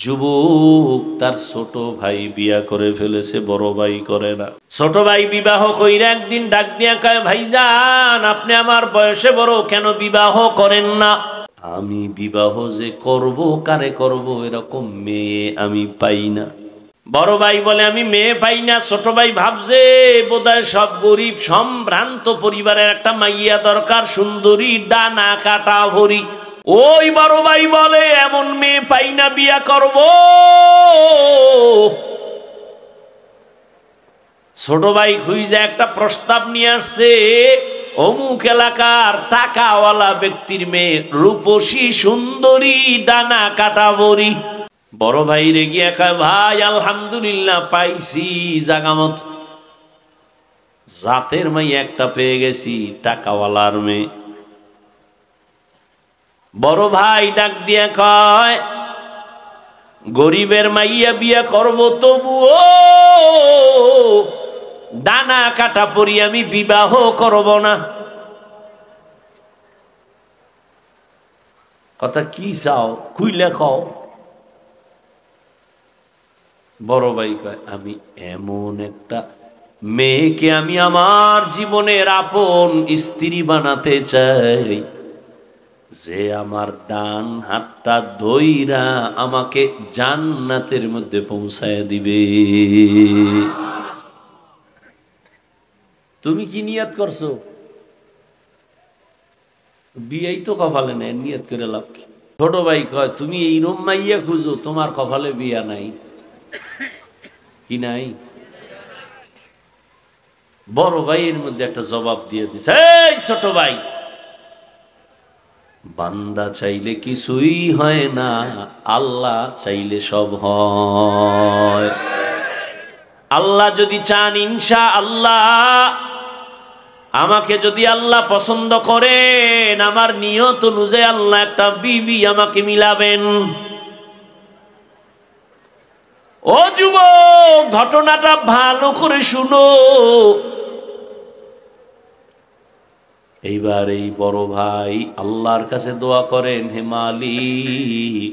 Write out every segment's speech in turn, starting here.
যুবক তার ছোট ভাই বিয়া করে ফেলেছে, বড় ভাই করে না। ছোট ভাই বিবাহ কইরা একদিন ডাক দিয়া কয়, ভাইজান আপনি আমার বয়সে বড়, কেন বিবাহ করেন না? আমি বিবাহ যে করব, কারে করব, এরকম মেয়ে আমি পাই না। বড় ভাই বলে, আমি মেয়ে পাই না। ছোট ভাই ভাবছে বোধহয় সব গরিব সম্ভ্রান্ত পরিবারের একটা মাইয়া দরকার, সুন্দরী, ডানা কাটা ভরি। ওই বড় ভাই বলে, এমন মেয়ে পাই না, বিয়া করব। ছোট ভাই খুঁজে একটা প্রস্তাব নিয়ে আসছে, অমুক এলাকার টাকাওয়ালা ব্যক্তির মেয়ে, রূপসী, সুন্দরী, ডানা কাটা ভরি। বড় ভাই রেগিয়া কয়, ভাই আলহামদুলিল্লাহ পাইছি জাগামত, জাতের মাই একটা পেয়ে গেছি, টাকাওয়ালার মেয়ে। বড় ভাই ডাক দিয়া কয়, গরিবের মাইয়া বিয়া করব, তবুও ডানা কাটা পরি আমি বিবাহ করব না। কথা কি চাও, খুইলা খাও। বড় ভাই কয়, আমি এমন একটা মেয়েকে আমি আমার জীবনের আপন স্ত্রী বানাতে চাই, যে আমার ডান হাতটা ধইরা আমাকে জান্নাতের মধ্যে পৌঁছায় দিবে। তুমি কি নিয়ত করছো? বিয়েই তো কপালে নেই, নিয়ত করে লাভ কি? ছোট ভাই কয়, তুমি এইরম মাইয়া খুঁজো, তোমার কপালে বিয়া নাই। কি নাই? বড় ভাইয়ের মধ্যে একটা জবাব দিয়ে দিছে, এই ছোট ভাই, বান্দা চাইলে কিছুই হয় না, আল্লাহ চাইলে সব হয়। আল্লাহ যদি চান, ইনশা আল্লাহ, আমাকে যদি আল্লাহ পছন্দ করেন, আমার নিয়ত অনুযায়ী আল্লাহ একটা বিবি আমাকে মিলাবেন। ও যুবক, ঘটনাটা ভালো করে শুনো। এইবার এই বড় ভাই আল্লাহর কাছে দোয়া করেন, হে মালিক,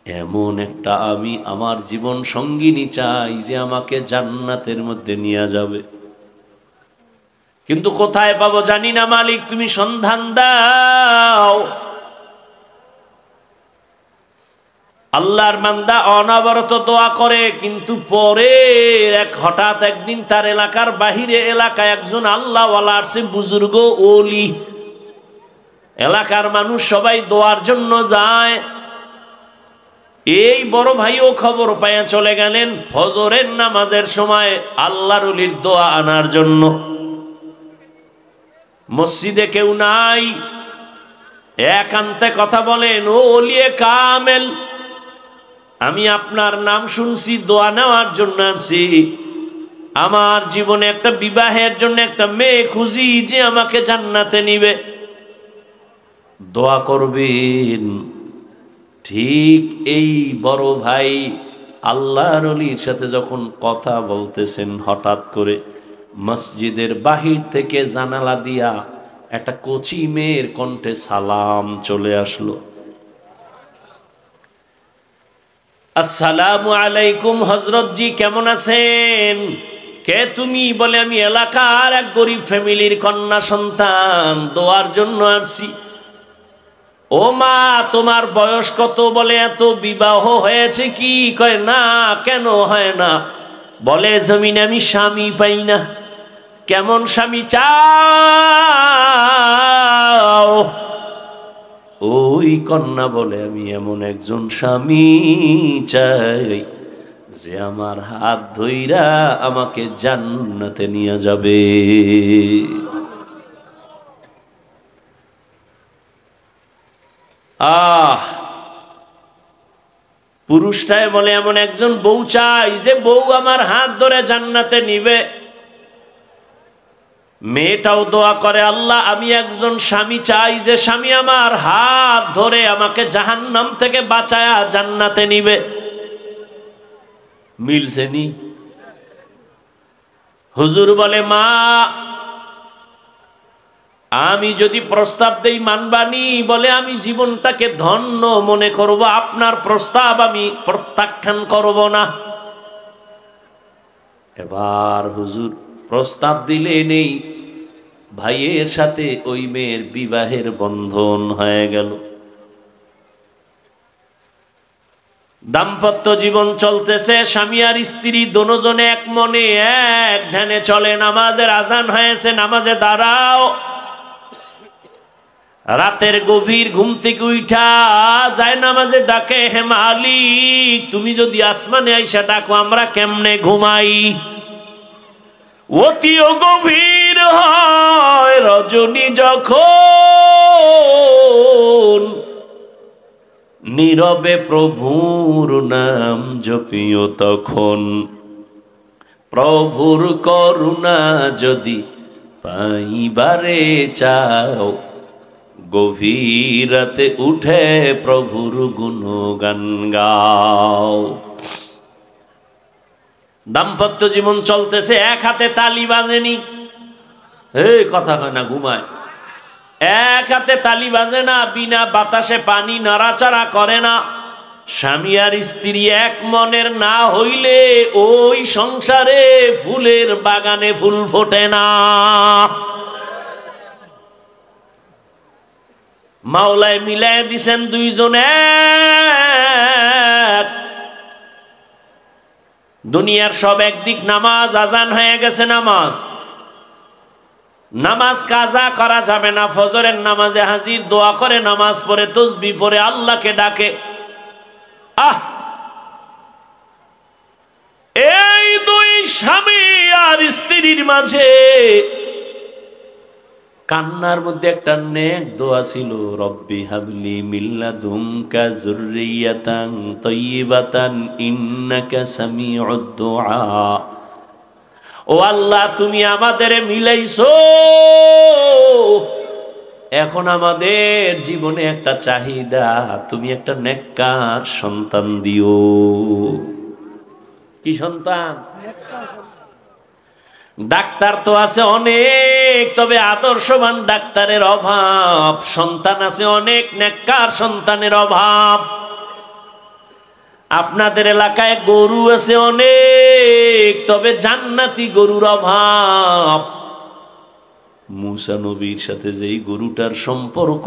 এমন একটা আমি আমার জীবন সঙ্গিনী চাই, যে আমাকে জান্নাতের মধ্যে নিয়ে যাবে। কিন্তু কোথায় পাবো জানি না, মালিক তুমি সন্ধান দাও। আল্লাহর বান্দা অনবরত দোয়া করে, কিন্তু পরে হঠাৎ একদিন তার এলাকার বাহিরে এলাকায় একজন আল্লাহওয়ালা আসছে, বুজুর্গ ওলি। এলাকার মানুষ সবাই দোয়ার জন্য যায়। এই বড় ভাইও খবর পাইয়া চলে গেলেন ফজরের নামাজের সময় আল্লাহর ওলির দোয়া আনার জন্য। মসজিদে কেউ নাই, একান্তে কথা বলেন, ও ওলিয়ে কামেল, আমি আপনার নাম শুনছি, দোয়া নেওয়ার জন্য আসছি। আমার জীবনে একটা বিবাহের জন্য একটা মেয়ে খুঁজি, যে আমাকে জান্নাতে নিবে, দোয়া করবেন। ঠিক এই বড় ভাই আল্লাহর ওলির সাথে যখন কথা বলতেছেন, হঠাৎ করে মসজিদের বাহির থেকে জানালা দিয়া একটা কচি মেয়ের কণ্ঠে সালাম চলে আসলো, আসসালামু আলাইকুম হযরত জি, কেমন আছেন? কে তুমি? বলে, আমি এলাকার এক গরিব ফ্যামিলির কন্যা সন্তান, দোয়ার জন্য আসছি। ও মা, তোমার বয়স কত? বলে, এত, বিবাহ হয়েছে কি? কয়, না। কেন হয় না? বলে, জমিনে আমি স্বামী পাই না। কেমন স্বামী চাও? ওই কন্যা বলে, আমি এমন একজন স্বামী চাই, যে আমার হাত ধইরা আমাকে জান্নাতে নিয়ে যাবে। পুরুষটাই বলে, এমন একজন বউ চাই, যে বউ আমার হাত ধরে জান্নাতে নিবে। মেয়েটাও দোয়া করে, আল্লাহ আমি একজন স্বামী চাই, যে স্বামী আমার হাত ধরে আমাকে জাহান্নাম থেকে বাঁচায়া জান্নাতে নিবে। মিলছে নি? হুজুর বলে, মা আমি যদি প্রস্তাব দেই মানবানি, বলে আমি জীবনটাকে ধন্য মনে করব, আপনার প্রস্তাব আমি প্রত্যাখ্যান করব না। এবার হুজুর প্রস্তাব দিলে নেই, ভাইয়ের সাথে ওই মেয়ের বিবাহের বন্ধন হয়ে গেল। দাম্পত্য জীবন চলতেছে, স্বামী আর স্ত্রী দুজনে এক মনে এক ধ্যানে চলে। নামাজের আজান হয়েছে, নামাজে দাঁড়াও। রাতের গভীর ঘুম থেকে উঠা যায় নামাজে ডাকে, হে মালিক তুমি যদি আসমানে আইসা ডাকো আমরা কেমনে ঘুমাই। অতিও গভীর হয় রজনী যখন, নীরবে প্রভুর নাম জপিও তখন। প্রভুর করুণা যদি পাইবারে চাও, গভীর রাতে উঠে প্রভুর গুণগান গাও। দাম্পত্য জীবন চলতেছে, এক হাতে তালি বাজেনি, কথা কয় না ঘুমায়, এক হাতে তালি বাজে না, বিনা বাতাসে পানি নাড়াচাড়া করে না। স্বামী আর স্ত্রী এক মনের না হইলে ওই সংসারে ফুলের বাগানে ফুল ফোটে না। মাওলায় মিলাই দিছেন দুইজন এক। দুনিয়ার সব একদিক, নামাজ আজান হয়ে গেছে, নামাজ কাজা করা যাবে না। ফজরের নামাজে হাজির, দোয়া করে, নামাজ পড়ে, তাসবিহ পড়ে আল্লাহকে ডাকে। এই দুই স্বামী আর স্ত্রীর মাঝে কান্নার মধ্যে একটা নেক দোয়া ছিল, রব্বি হাবলি মিন লাদুনকা যুররিয়াতান তাইয়্যিবাতান ইন্নাকা সামিউদ দুআ। ও আল্লাহ তুমি আমাদের মিলাইছো, এখন আমাদের জীবনে একটা চাহিদা, তুমি একটা নেককার সন্তান দিও। কি সন্তান? ডাক্তার তো আছে অনেক, তবে আদর্শবান ডাক্তারের অভাব। সন্তান আছে অনেক, নেককার সন্তানের অভাব। আপনাদের এলাকায় গরু আছে অনেক, তবে জান্নাতি গরুর অভাব। মুসা নবীর সাথে যেই গরুটার সম্পর্ক,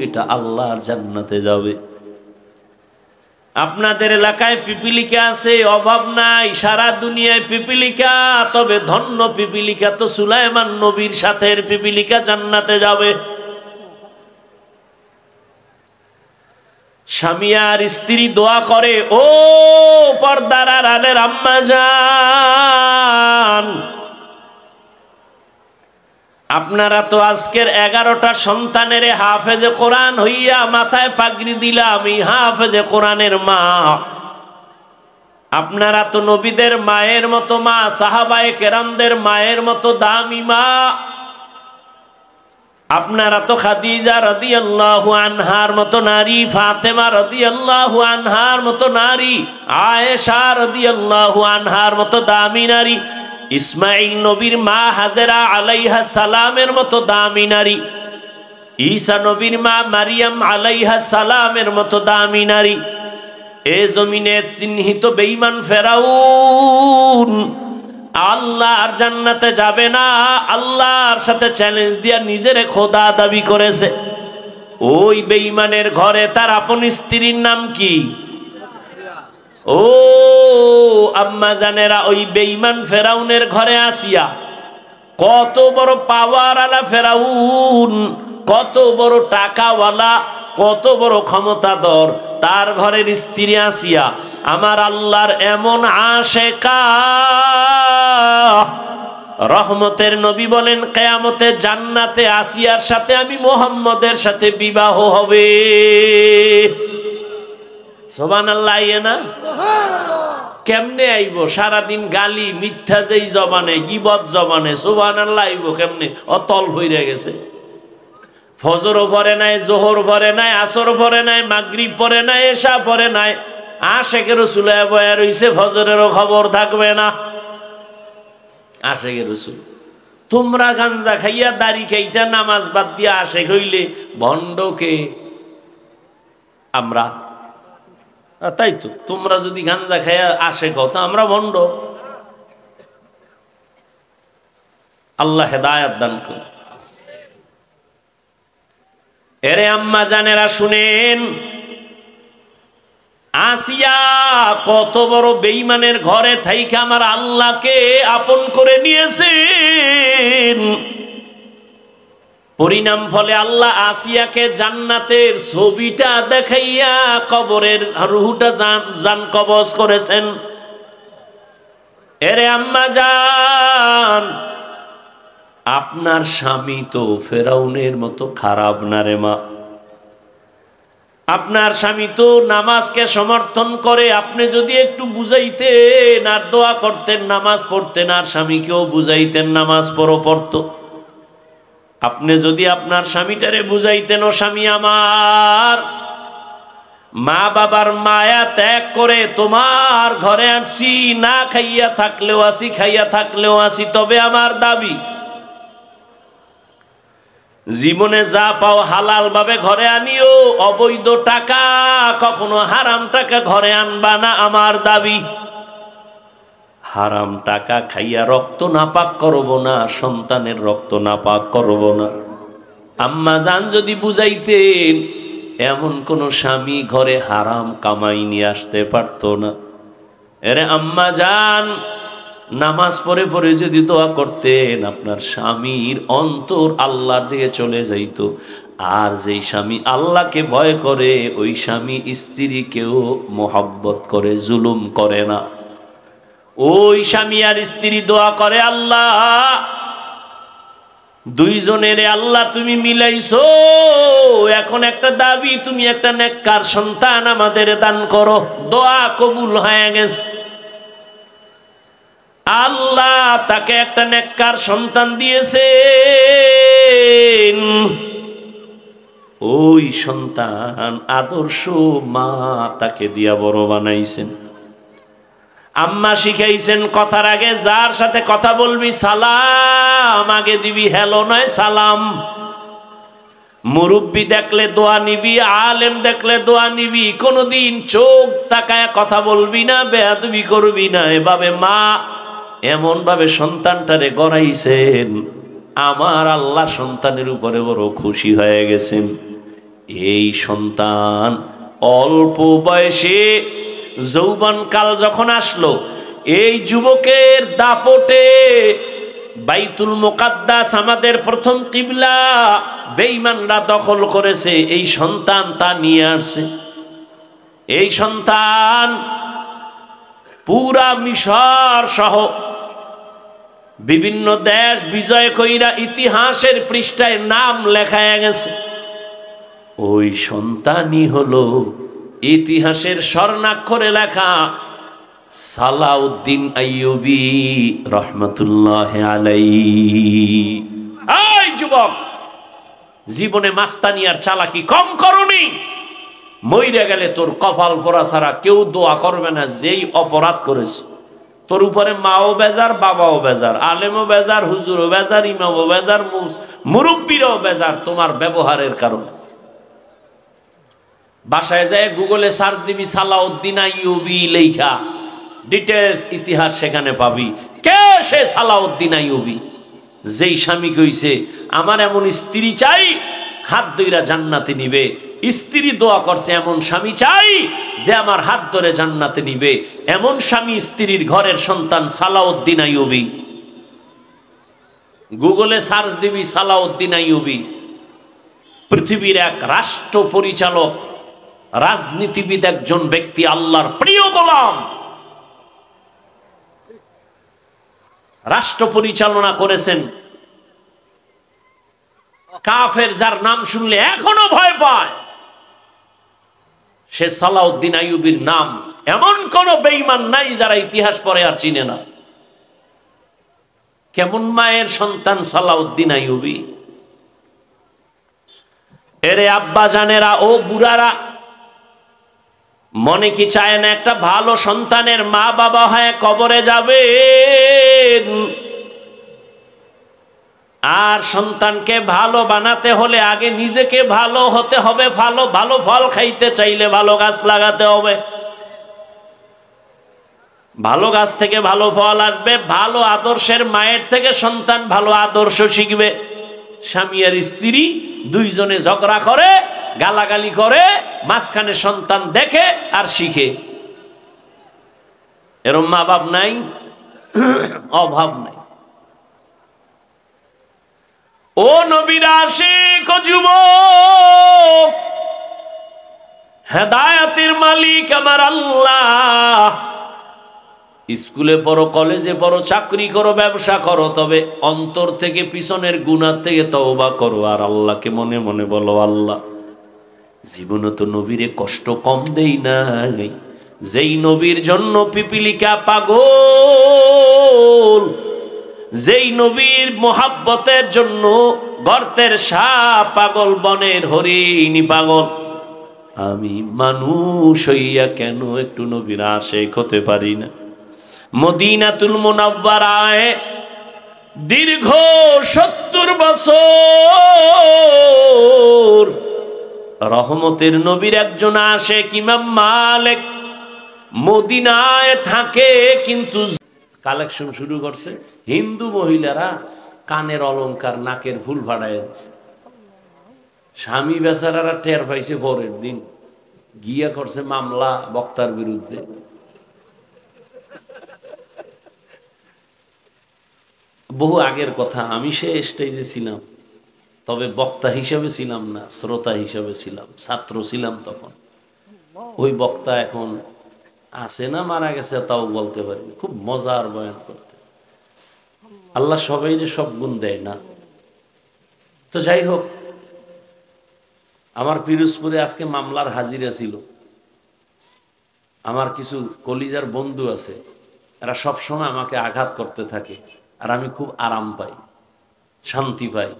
এটা আল্লাহর জান্নাতে যাবে। আপনাদের এলাকায় পিপিলিকা আছে, অভাব নাই, সারা দুনিয়ায় পিপিলিকা, তবে ধন্য পিপিলিকা তো সুলাইমান নবীর সাথে পিপিলিকা জান্নাতে যাবে। স্বামী আর স্ত্রী দোয়া করে, ও পর্দার আড়ালের আম্মা জান, আপনারা তো আজকের 11টা সন্তানের হাফেজে কোরআন হইয়া মাথায় পাগড়ি দিলাম, এই হাফেজে কোরআনের মা। আপনারা তো নবীদের মায়ের মতো মা, সাহাবায়ে কেরামদের মায়ের মতো দামি মা। আপনারা তো খাদিজা রাদিয়াল্লাহু আনহার মতো নারী, ফাতেমা রাদিয়াল্লাহু আনহার মতো নারী, আয়েশা রাদিয়াল্লাহু আনহার মতো দামি নারী, ইসমাইল নবীর মা হাজেরা আলাইহা সালামের মতো দামি নারী, ঈসা নবীর মা মারিয়াম আলাইহা সালামের মতো দামি নারী। এ জমিনে চিহ্নিত বেঈমান ফেরাউন আল্লাহর জান্নাতে যাবে না, আল্লাহর সাথে চ্যালেঞ্জ দিয়া নিজের খোদা দাবি করেছে। ওই বেঈমানের ঘরে তার আপন স্ত্রীর নাম কি? ও আম্মা জানেরা, ওই বেঈমান ফেরাউনের ঘরে আসিয়া, কত বড় পাওয়ার আলা ফেরাউন, কত বড় টাকাওয়ালা, কত বড় ক্ষমতাধর, তার ঘরের স্ত্রী আসিয়া আমার আল্লাহর এমন আশেকা। রহমতের নবী বলেন, কিয়ামতে জান্নাতে আসিয়ার সাথে আমি মুহাম্মদের সাথে বিবাহ হবে। সুবহানাল্লাহ। না কেমনে আইব? সারাদিন গালি মিথ্যা যেই জবানে, গীবত জবানে, সুবহানাল্লাহ আইব কেমনে? অতল হইয়া গেছে। ফজরও পড়ে নাই, জোহর পড়ে নাই, আসর পড়ে নাই, মাগরিব পড়ে নাই, এশা পড়ে নাই, আশেকের রাসূল বয়া রইছে, ফজরেরও খবর থাকবে না। আশেকের রাসূল তোমরা গাঞ্জা খাইয়া দাড়ি খাইটা নামাজ বাদ দিয়া আসে হইলে ভণ্ডকে আমরা, তাই তো, তোমরা যদি গাঞ্জা খাইয়া আসে কত আমরা ভণ্ড। আল্লাহ হেদায়াত দান করুন। এরে আম্মা জানেরা শুনেন, আসিয়া কত বড় বেঈমানের ঘরে থাইকা আমার আল্লাহকে আপন করে নিয়েছেন। পরিণাম ফলে আল্লাহ আসিয়াকে জান্নাতের ছবিটা দেখাইয়া কবরের রুহটা জান কবজ করেছেন। এরে আম্মা জান, আপনার স্বামী তো ফেরাউনের মতো খারাপ না রে মা। আপনার স্বামী তো নামাজকে সমর্থন করে। আপনি যদি একটু বুঝাইতেন আর দোয়া করতেন, নামাজ পড়তেন, আর স্বামীকেও বুঝাইতেন নামাজ পড়তো। আপনি যদি আপনার স্বামীটারে বুঝাইতেন, ও স্বামী আমার, মা বাবার মায়া ত্যাগ করে তোমার ঘরে আসছি, না খাইয়া থাকলেও আসি, খাইয়া থাকলেও আসি, তবে আমার দাবি জীবনে যা পাও হালাল ভাবে ঘরে আনিও, অবৈধ টাকা কখনো হারাম টাকা ঘরে আনবা না, আমার দাবি। হারাম টাকা খাইয়া রক্ত নাপাক করব না, সন্তানের রক্ত নাপাক করব না। আম্মা জান যদি বুঝাইতেন, এমন কোন স্বামী ঘরে হারাম কামাই নিয়ে আসতে পারতো না। এরে আম্মা জান, নামাজ পড়ে পড়ে যদি দোয়া করতেন, আপনার স্বামীর অন্তর আল্লাহর দিকে চলে যাইত। আর যেই স্বামী আল্লাহকে ভয় করে, ওই স্বামী স্ত্রীকেও মোহাব্বত করে, জুলুম করে না। ওই স্বামী আর স্ত্রী দোয়া করে, আল্লাহ দুইজনের আল্লাহ তুমি মিলাইছো, এখন একটা দাবি, তুমি একটা নেককার সন্তান আমাদের দান করো। দোয়া কবুল হয়ে গেছে। আল্লাহ তাকে একটা নেককার সন্তান দিয়েছেন। ওই সন্তান আদর্শ মা তাকে দিয়া বড় বানাইছেন। আম্মা শিখাইছেন, কথার আগে যার সাথে কথা বলবি সালাম আগে দিবি, হ্যালো নয় সালাম। মুরব্বী দেখলে দোয়া নিবি, আলেম দেখলে দোয়া নিবি। কোনদিন চোখ তাকায় কথা বলবি না, বেয়াদবি করবি না। এভাবে মা এমন ভাবে সন্তানটারে গড়াইছেন, আমার আল্লাহ সন্তানের উপরে বড় খুশি হয়ে গেছেন। এই সন্তান অল্প বয়সে যৌবনকাল যখন আসলো, এই যুবকের দাপটে বাইতুল মুকাদ্দাস আমাদের প্রথম কিবলা বেঈমানরা দখল করেছে। এই সন্তান তা নিয়ে আসছে। এই সন্তান পুরা মিশর সহ বিভিন্ন দেশ বিজয় কইরা ইতিহাসের পৃষ্ঠায় নাম লেখায় গেছে। ওই সন্তানই হলো ইতিহাসের স্বর্ণাক্ষরে লেখা সালাউদ্দিন আইয়ুবী রহমাতুল্লাহ আলাইহি। এই যুবক, জীবনে মাস্তানি আর চালাকি কম করনি। মইরা গেলে তোর কপাল পোড়া ছাড়া কেউ দোয়া করবে না। যেই অপরাধ করেছ, তোর উপরে মাও বেজার, বাবাও বেজার, আলেমও বেজার, হুজুরও বেজার, ইমামও বেজার, মুরব্বীরাও বেজার তোমার ব্যবহারের কারণে। বাসায় যায় গুগলে সার্চ দিবি সালাউদ্দিন আইয়ুবী লেখা, ডিটেলস ইতিহাস সেখানে পাবি। কে সে সালাউদ্দিন আইয়ুবী? যেই স্বামী কইছে আমার এমন স্ত্রী চাই, হাত ধইরা জান্নাতে নিবে। স্ত্রী দোয়া করছে, এমন স্বামী চাই যে আমার হাত ধরে জান্নাতে নিবে। এমন স্বামী স্ত্রীর ঘরের সন্তান সালাউদ্দিন আইয়ুবী। গুগলে সার্চ দিবি সালাউদ্দিন আইয়ুবী। পৃথিবীর এক রাষ্ট্র পরিচালক, রাজনীতিবিদ, একজন ব্যক্তি, আল্লাহর প্রিয় গোলাম, রাষ্ট্র পরিচালনা করেছেন। কাফের যার নাম শুনলে এখনো ভয় পায়, সে সালাউদ্দিন আইয়ুবীর নাম। এমন কোন বেঈমান নাই যারা ইতিহাস পড়ে আর চিনে না। কেমন মায়ের সন্তান সালাউদ্দিন আইয়ুবী। এরে আব্বা জানেরা, ও বুড়ারা, মনে কি চায় না একটা ভালো সন্তানের মা বাবা হয়ে কবরে যাবেন? আর সন্তানকে ভালো বানাতে হলে আগে নিজেকে ভালো হতে হবে। ভালো ভালো ফল খাইতে চাইলে ভালো গাছ লাগাতে হবে। ভালো গাছ থেকে ভালো ফল আসবে। ভালো আদর্শের মায়ের থেকে সন্তান ভালো আদর্শ শিখবে। স্বামী আর স্ত্রী দুইজনে ঝগড়া করে, গালাগালি করে, মাঝখানে সন্তান দেখে আর শিখে। এরম মা বাপ নাই? অভাব নাই। ও নবীর আশিক ও যুবক, হেদায়েতের মালিক আমার আল্লাহ। স্কুলে পড়ো, কলেজে পড়ো, চাকরি করো, ব্যবসা করো, তবে অন্তর থেকে পিছনের গুনাহ থেকে তওবা করো আর আল্লাহকে মনে মনে বলো, আল্লাহ জীবনে তো নবীরে কষ্ট কম দেই নাই, যেই নবীর জন্য পিপিলিকা পাগল, যেই নবীর মোহাব্বতের জন্য গর্তের সাপ পাগল, বনের হরিণ পাগল, আমি মানুষ হইয়া কেন একটু নবীর আশিক হতে পারি না? মদিনাতুল মুনাওয়ারায় দীর্ঘ 70 বছর রহমতের নবীর একজন আশিক ইমাম মালিক মদিনায় থাকে, কিন্তু কালেকশন শুরু করছে। হিন্দু মহিলারা কানের অলংকার, নাকের ফুল ফাটায় দিচ্ছে। স্বামী বেচারারা টের পাইছে, পরের দিন গিয়া করছে মামলা বক্তার বিরুদ্ধে। বহু আগের কথা, আমি সে স্টেজে ছিলাম, তবে বক্তা হিসাবে ছিলাম না, শ্রোতা হিসাবে ছিলাম, ছাত্র ছিলাম তখন। ওই বক্তা এখন আছে না মারা গেছে তাও বলতে পারি। খুব মজার বয়ান করতে। আল্লাহ সবাই সব গুণ দেয় না। তো যাই হোক, আমার পিরোজপুরে আজকে মামলার হাজিরা ছিল। আমার কিছু কলিজার বন্ধু আছে, এরা সবসময় আমাকে আঘাত করতে থাকে, আর আমি খুব আরাম পাই, শান্তি পাই।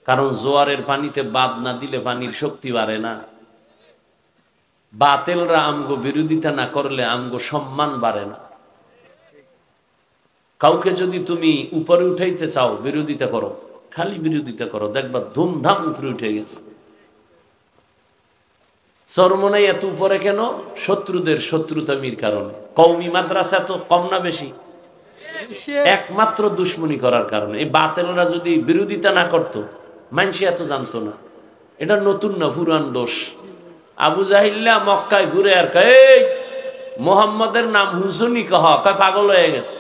কারণ জোয়ারের পানিতে বাদ না দিলে পানির শক্তি বাড়ে না। বাতেলরা আমগো বিরোধিতা না করলে আমগো সম্মান বাড়ে না। কাউকে যদি তুমি উপরে উঠাইতে চাও, বিরোধিতা করো, খালি বিরোধিতা করো, দেখবা ধুমধাম উপরে উঠে গেছে। চরমনাই এত উপরে কেন? শত্রুদের শত্রুতামির কারণে। কওমি মাদ্রাসা তো কম না বেশি? একমাত্র দুশ্মনী করার কারণে। এই বাতেলরা যদি বিরোধিতা না করতো, মানুষ এত জানতো না। এটা নতুন না, পুরান দোষ। আবু জাহিল্লা মক্কায় ঘুরে আর কয়, এই মোহাম্মদের নাম হুসুনি কহ, কয় পাগল হয়ে গেছে।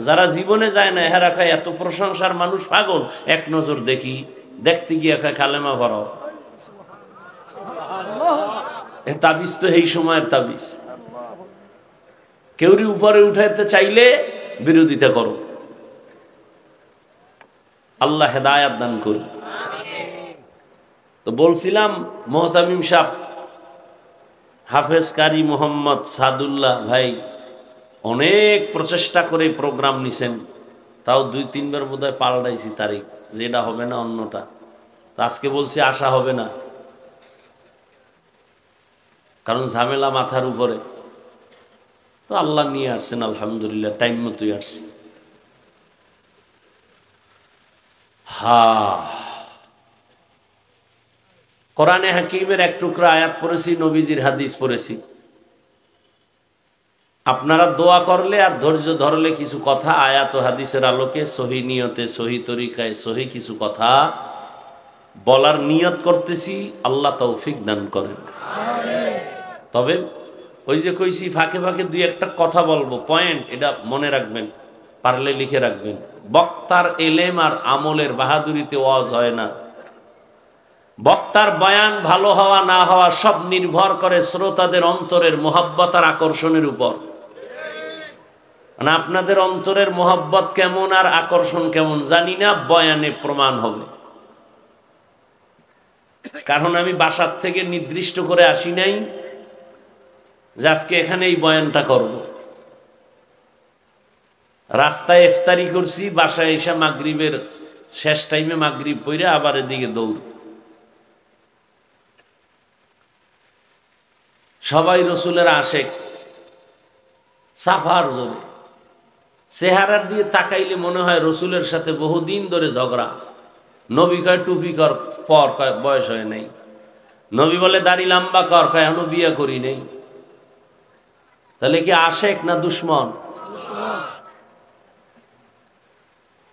যারা জীবনে যায় না হেরা কয় এত প্রশংসার মানুষ পাগল, এক নজর দেখি। দেখতে গিয়ে কয় কালেমা ভরাও। তাবিজ তো এই সময়ের তাবিজ। কেউরি উপরে উঠাইতে চাইলে বিরোধিতা করো। আল্লাহ হেদায়াত দান করুন। তো বলছিলাম, মোহতামিম সাহেব, হাফেজ কারি মোহাম্মদ সাদুল্লাহ ভাই অনেক প্রচেষ্টা করে প্রোগ্রাম নিছেন, তাও 2-3 বার বোধহয় পাল্টাইছি তারিখ, যে এটা হবে না অন্যটা। তো আজকে বলছি আসা হবে না, কারণ ঝামেলা মাথার উপরে। তো আল্লাহ নিয়ে আসছেন, আলহামদুলিল্লাহ, টাইম মতোই আসছে। কোরআনে হাকিমের এক টুকরা আয়াত পড়েছি, নবীজির হাদিস পড়েছি। আপনারা দোয়া করলে আর ধৈর্য ধরলে কিছু কথা আয়াত ও হাদিসের আলোকে সহি নিয়তে, সহি তরিকায়, সহি কিছু কথা বলার নিয়ত করতেছি। আল্লাহ তৌফিক দান করেন। তবে ওই যে কইছি, ফাঁকে ফাঁকে 2-1টা কথা বলবো, পয়েন্ট, এটা মনে রাখবেন, পারলে লিখে রাখবেন। বক্তার এলেম আর আমলের বাহাদুরিতে ওয়াজ হয় না। বক্তার বয়ান ভালো হওয়া না হওয়া সব নির্ভর করে শ্রোতাদের অন্তরের মোহাব্বত আর আকর্ষণের উপর। মানে আপনাদের অন্তরের মোহাব্বত কেমন আর আকর্ষণ কেমন জানি না, বয়ানে প্রমাণ হবে। কারণ আমি বাসার থেকে নির্দিষ্ট করে আসি নাই যে আজকে এখানে এই বয়ানটা করব। রাস্তায় ইফতারি করছি, বাসায় এসে মাগরিবের শেষ টাইমে মাগরিব পড়ে আবার এদিকে দৌড়। সবাই রসুলের আশেক, সাফার জোরে চেহারার দিয়ে তাকাইলে মনে হয় রসুলের সাথে বহুদিন ধরে ঝগড়া। নবী কয় টুপি কর, পর কয় বয়স হয় নাই। নবী বলে দাড়ি লম্বা কর, কয় এখনো বিয়ে করি নেই। তাহলে কি আশেক না দুশ্মন?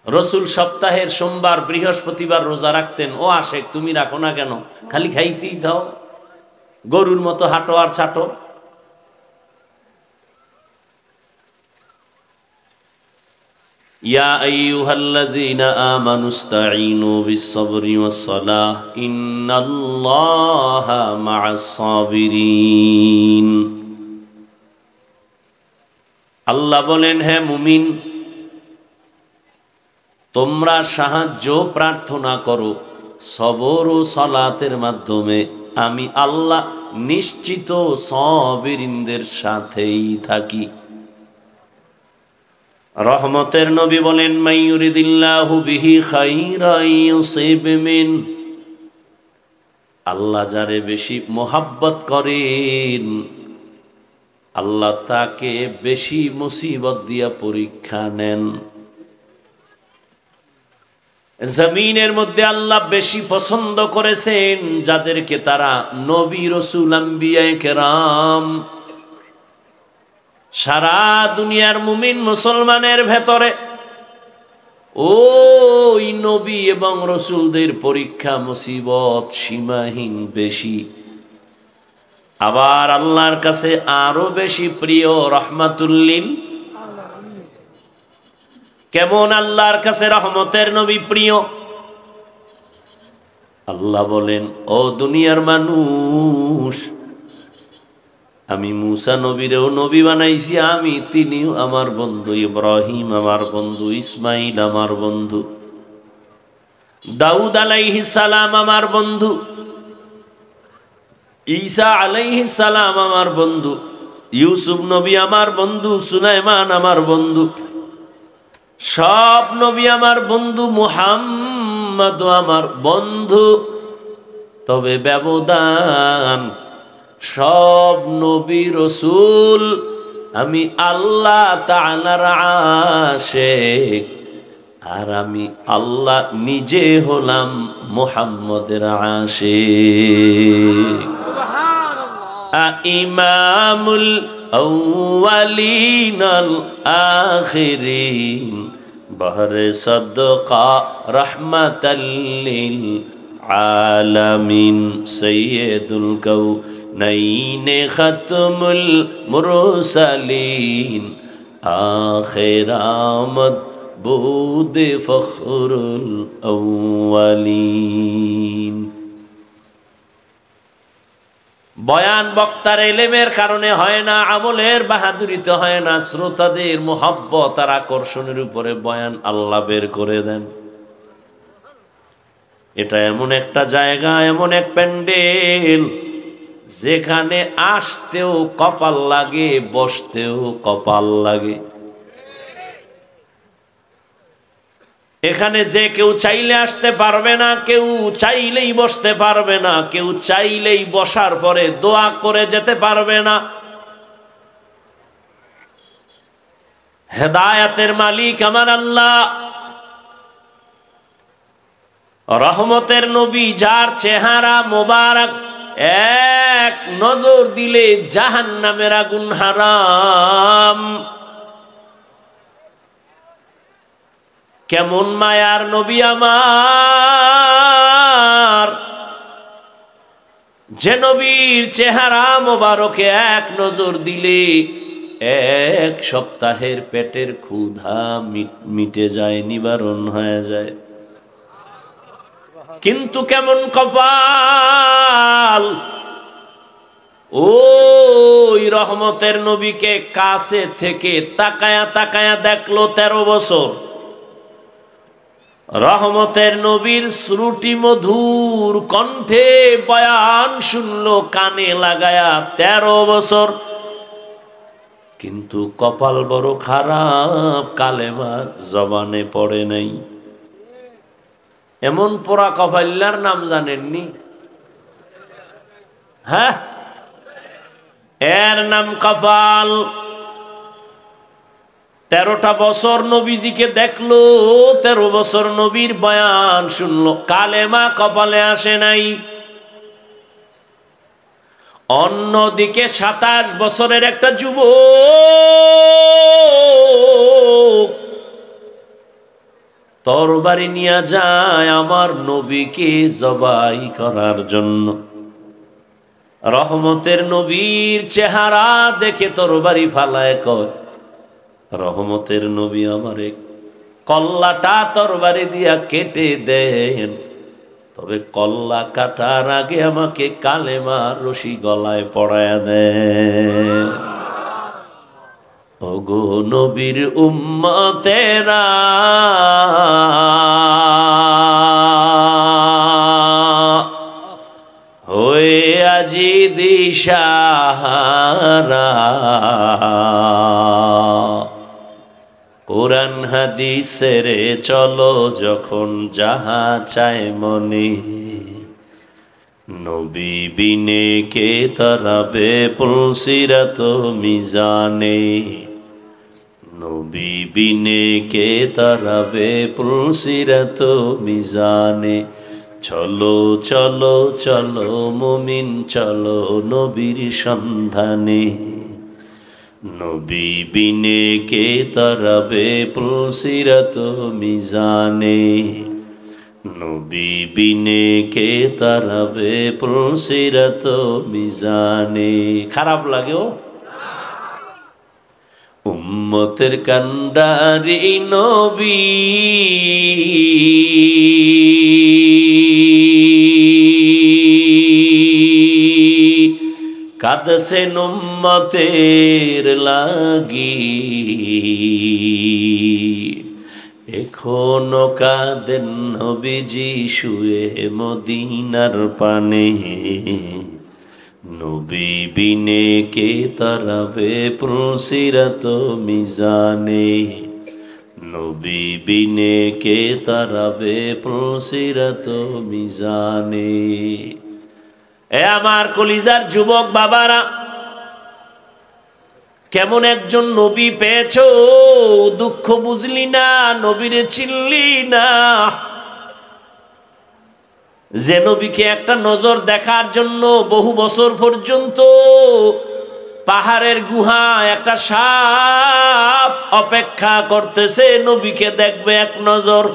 রসুল সপ্তাহের সোমবার বৃহস্পতিবার রোজা রাখতেন, ও আশেক তুমি রাখো না কেন? খালি খাইতেই দাও, গরুর মতো হাঁটো আর ছাটো। ইয়া আইয়ুহাল্লাযীনা আমানুস্তাঈনু বিস-সাবরি ওয়াস-সালাহ ইন্নাল্লাহা মা'আস-সাবিরিন। আল্লাহ বলেন, হে মুমিন, তোমরা সাহায্য প্রার্থনা করো সবর ও সালাতের মাধ্যমে। আমি আল্লাহ নিশ্চিত সাবিরিনদের সাথেই থাকি। রহমতের নবী বলেন, মাইয়ুরিদিল্লাহু বিহি খাইরান ইউসিব মিন। আল্লাহ যারে বেশি মোহাব্বত করেন, আল্লাহ তাকে বেশি মুসিবত দিয়া পরীক্ষা নেন। জমিনের মধ্যে আল্লাহ বেশি পছন্দ করেছেন যাদেরকে তারা নবী রাসূল আম্বিয়া কেরাম। সারা দুনিয়ার মুমিন মুসলমানের ভেতরে ওই নবী এবং রসুলদের পরীক্ষা মুসিবত সীমাহীন বেশি। আবার আল্লাহর কাছে আরো বেশি প্রিয় রহমাতুল লিল। কেমন আল্লাহর কাছে রহমতের নবী প্রিয়? আল্লাহ বলেন, ও দুনিয়ার মানুষ, আমি মূসা নবীরেও নবী বানাইছি, আমি তিনিও আমার বন্ধু। ইব্রাহিম আমার বন্ধু, ইসমাইল আমার বন্ধু, দাউদ আলাইহিস সালাম আমার বন্ধু, ঈসা আলাইহিস সালাম আমার বন্ধু, ইউসুফ নবী আমার বন্ধু, সুলাইমান আমার বন্ধু। সব নবী আমার বন্ধু, মুহাম্মদ আমার বন্ধু। তবে ব্যবধান, সব নবী রসুল আমি আল্লাহ তাআলার আশিক, আর আমি আল্লাহ নিজে হলাম মুহাম্মদের আশিক। ইমামুল আউয়ালিন আল আখিরিন বহরে সদকা রাহমাতাল লিল আলামিন সাইয়্যিদুল কাউনাইন খাতমুল মুরসালিন আখির আমদ বুদ ফখরুল আউয়ালিন। বয়ান বক্তার এলেমের কারণে হয় না, আমলের বাহাদুরিতে হয় না, শ্রোতাদের মোহাব্বত আর আকর্ষণের উপরে বয়ান আল্লাহ বের করে দেন। এটা এমন একটা জায়গা, এমন এক প্যান্ডেল, যেখানে আসতেও কপাল লাগে, বসতেও কপাল লাগে। এখানে যে কেউ চাইলে আসতে পারবে না, কেউ চাইলেই বসতে পারবে না, কেউ চাইলেই বসার পরে দোয়া করে যেতে পারবে না। হেদায়েতের মালিক আমার আল্লাহ, রহমতের নবী, যার চেহারা মোবারক এক নজর দিলে জাহান্নামের আগুন হারাম। কেমন মায়ার নবী আমার, যে নবীর চেহারা মোবারকে এক নজর দিলে এক সপ্তাহের পেটের ক্ষুধা মিটে যায়, নিবারণ হয়ে যায়। কিন্তু কেমন কপাল, ওই রহমতের নবীকে কাছে থেকে তাকায়া তাকায়া দেখলো 13 বছর। রহমতের নবীর শ্রুতি মধুর কণ্ঠে বয়ান শুনলো কানে লাগায়া 13 বছর। কিন্তু কপাল বড় খারাপ, কালেমা জবানে পড়ে নাই। এমন পোড়া কপাল্লার নাম জানেননি? হ্যাঁ, এর নাম কপাল। 13টা বছর নবীজিকে দেখলো, 13 বছর নবীর বয়ান শুনলো, কালেমা কপালে আসে নাই। অন্যদিকে 27 বছরের একটা যুবক তরবারি নিয়ে যায় আমার নবীকে জবাই করার জন্য। রহমতের নবীর চেহারা দেখে তরবারি ফালায় কয়, রহমতের নবী আমারে কল্লাটা তরবারি দিয়া কেটে দেন, তবে কল্লা কাটার আগে আমাকে কালেমার রশি গলায় পড়ায়া দেন। ওগো নবীর উম্মতেরা, হয়ে আজি দিশাহারা, কোরআন হাদিসের চলো যখন যাহা চায় মনে, নবী বিনে কে তরাবে পুলসিরাত মিজানে, নবী বিনে কে তরাবে পুলসিরাত মিজানে। চলো চলো চলো মুমিন চলো নবীর সন্ধানে, নবী বিনে কে তরাবে পুলসিরাত মিজানে, নবী বিনে কে তরাবে পুলসিরাত মিজানে। খারাপ লাগেও? উম্মতের কান্ডারি নবী, কাঁদছেন উম্মতের লাগি, এখনো কাঁদেন নবীজি শুয়ে মদিনার পানে, নবী বিনে কে তরাবে পুলসিরাত মিজানে, নবী বিনে কে তরাবে পুলসিরাত মিজানে। এ আমার কলিজার যুবক বাবারা, কেমন একজন নবী পেয়েছো, দুঃখ বুঝলি না, নবীরে চিনলি না। যে নবীকে একটা নজর দেখার জন্য বহু বছর পর্যন্ত পাহাড়ের গুহা একটা সাপ অপেক্ষা করতেছে, নবীকে দেখবে এক নজর।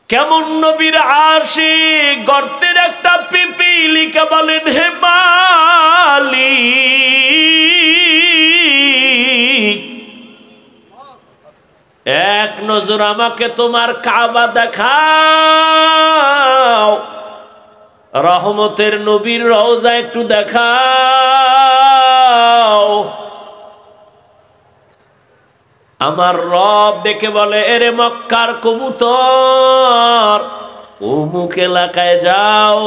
কেমন নবীর আশিক, গর্তের একটা পিপিলিকা বলেন হে মালিক, এক নজর আমাকে তোমার কাবা দেখাও, রহমতের নবীর রওজা একটু দেখাও। আমার রব ডেকে বলে, এরে মক্কার কবুতর, অমুক এলাকায় যাও,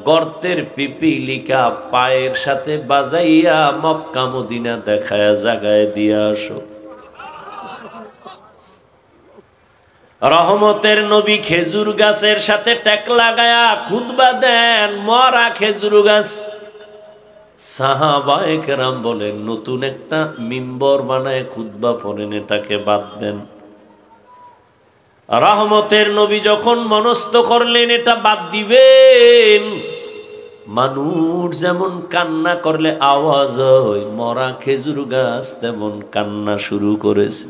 গর্তের পিপিলিকা পায়ের সাথে বাজাইয়া মক্কা মদিনা দেখায় জাগায় দিয়ে আসো। রহমতের নবী খেজুর গাছের সাথে টেক লাগায়া খুতবা দেন, মরা খেজুর গাছ। সাহাবায়ে কেরাম বলেন, নতুন একটা মিম্বর বানায় খুতবা পড়েন, এটাকে বাদ দেন। রহমতের নবী যখন মনস্থ করলেন এটা বাদ দিবেন, মানুষ যেমন কান্না করলে আওয়াজ হয়, মরা খেজুর গাছ তেমন কান্না শুরু করেছে।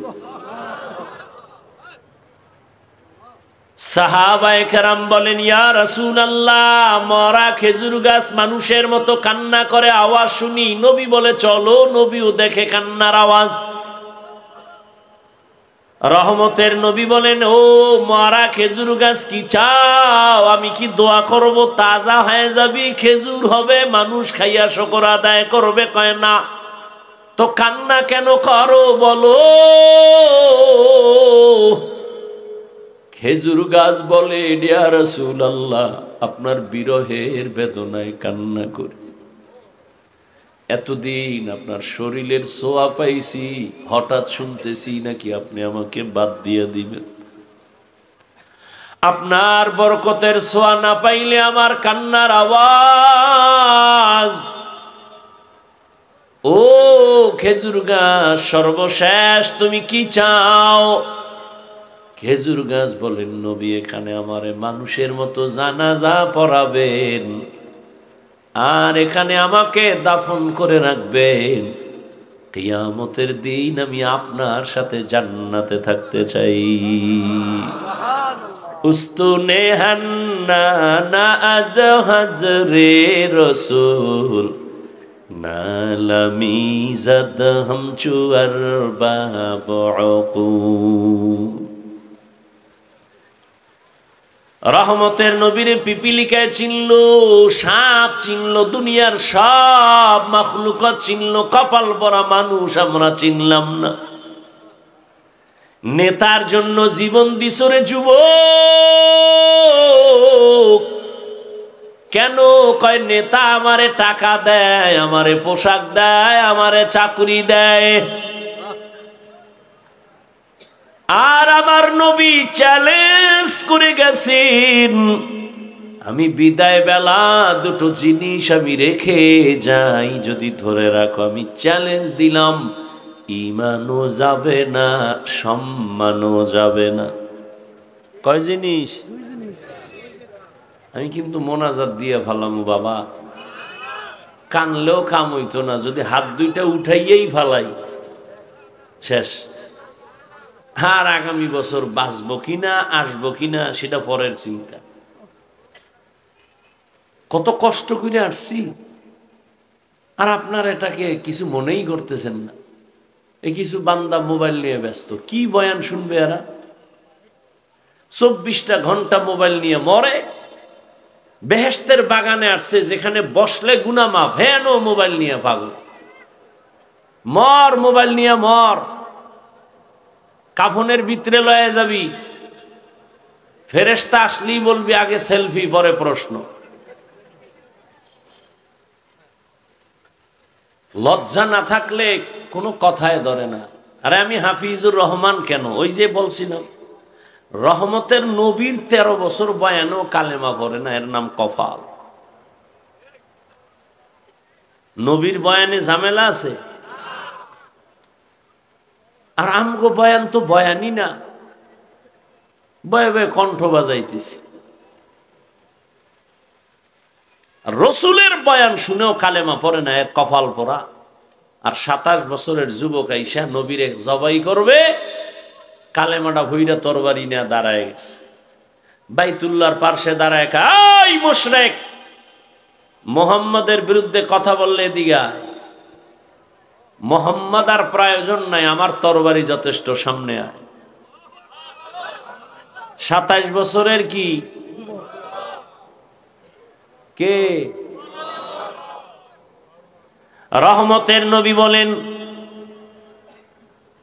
সাহাবায়ে কেরাম বলেন, ইয়া রাসূলুল্লাহ, মরা খেজুর গাছ মানুষের মতো কান্না করে, আওয়াজ শুনি। নবী বলে, চলো, নবীও দেখে কান্নার আওয়াজ। রহমতের নবী বলেন, ও মরা খেজুর গাছ, কি চাও? আমি কি দোয়া করব তাজা হয়ে যাবি, খেজুর হবে, মানুষ খাইয়া শুকর আদায় করবে? কয় না। তো কান্না কেন করো বলো? খেজুর গাছ বলে, ইয়া রাসূলুল্লাহ, আপনার বিরহের বেদনায় কান্না করি। এতদিন আপনার শরীরের ছোঁয়া পাইছি, হঠাৎ শুনতেছি নাকি আপনি আমাকে বাদ দিয়ে দিবেন। আপনার বরকতের ছোঁয়া না পাইলে আমার কান্নার আওয়াজ। ও খেজুর গাছ সর্বশেষ, তুমি কি চাও? খেজুর গাছ বলেন, নবী এখানে আমারে মানুষের মতো জানাজা পড়াবেন, আর এখানে আমাকে দাফন করে রাখবেন। কিয়ামতের দিন আমি আপনার সাথে জান্নাতে থাকতে চাই। উস্তুনে হান্না না আজ হাজরে রসুল নালামি জদ হাম চুয়ার বাবু। রহমতের নবীর পিপিলিকায় চিনল, সাপ চিনল, দুনিয়ার সব মাখলুকাত চিনল, কপাল পরা মানুষ আমরা চিনলাম না। নেতার জন্য জীবন দিছরে যুবক। কেন? কয় নেতা আমারে টাকা দেয়, আমারে পোশাক দেয়, আমারে চাকরি দেয়। আর আমার নবী চ্যালেঞ্জ করে গেছেন, আমি বিদায় বেলা দুটো জিনিস আমি রেখে যাই, যদি ধরে রাখো আমি চ্যালেঞ্জ দিলাম, ঈমানও যাবে না, সম্মানও যাবে না। কয় জিনিস? আমি কিন্তু মোনাজাত দিয়ে ফালামু বাবা, কানলেও কাম হইতো না, যদি হাত দুইটা উঠাইয়েই ফালাই শেষ। আর আগামী বছর বাঁচবো কিনা, আসবো কিনা সেটা পরের চিন্তা। কত কষ্ট করে আসছি, আর আপনার এটাকে কিছু মনেই করতেছেন না। এই কিছু বান্দা মোবাইল নিয়ে ব্যস্ত, কি বয়ান শুনবে এরা? 24টা ঘন্টা মোবাইল নিয়ে মরে। বেহেশতের বাগানে আসছে, যেখানে বসলে গুনাহ মাফ, হেন মোবাইল নিয়ে পাগল। মর, মোবাইল নিয়ে মর। কাফনের ভিতরে লয়ে যাবি, ফেরেশতা আসলেই বলবি আগে সেলফি পরে প্রশ্ন। লজ্জা না থাকলে কোনো কথায় ধরে না। আরে আমি হাফিজুর রহমান কেন? ওই যে বলছিলাম, রহমতের নবীর 13 বছর বয়ানও কালেমা পড়ে না, এর নাম কপাল। নবীর বয়ানে ঝামেলা আছে, আর আমগো বয়ান তো বয়ানই না, বয়ে বয়ে কণ্ঠ বাজাইতেছি। রসুলের বয়ান শুনেও কালেমা পড়ে না, এর কপাল পড়া। আর 27 বছরের যুবক আইসা নবীর এক জবাই করবে, কালেমাটা ভুইরা তরবারি নিয়ে দাঁড়ায় গেছে বাইতুল্লাহর পার্শ্বে দাঁড়ায়। এই মুশরিক, মুহাম্মাদের বিরুদ্ধে কথা বললে দিগা, মুহাম্মদ আর প্রয়োজন নাই, আমার তরবারি যথেষ্ট, সামনে আয়। 27 বছরের কি কে? রহমতের নবী বলেন,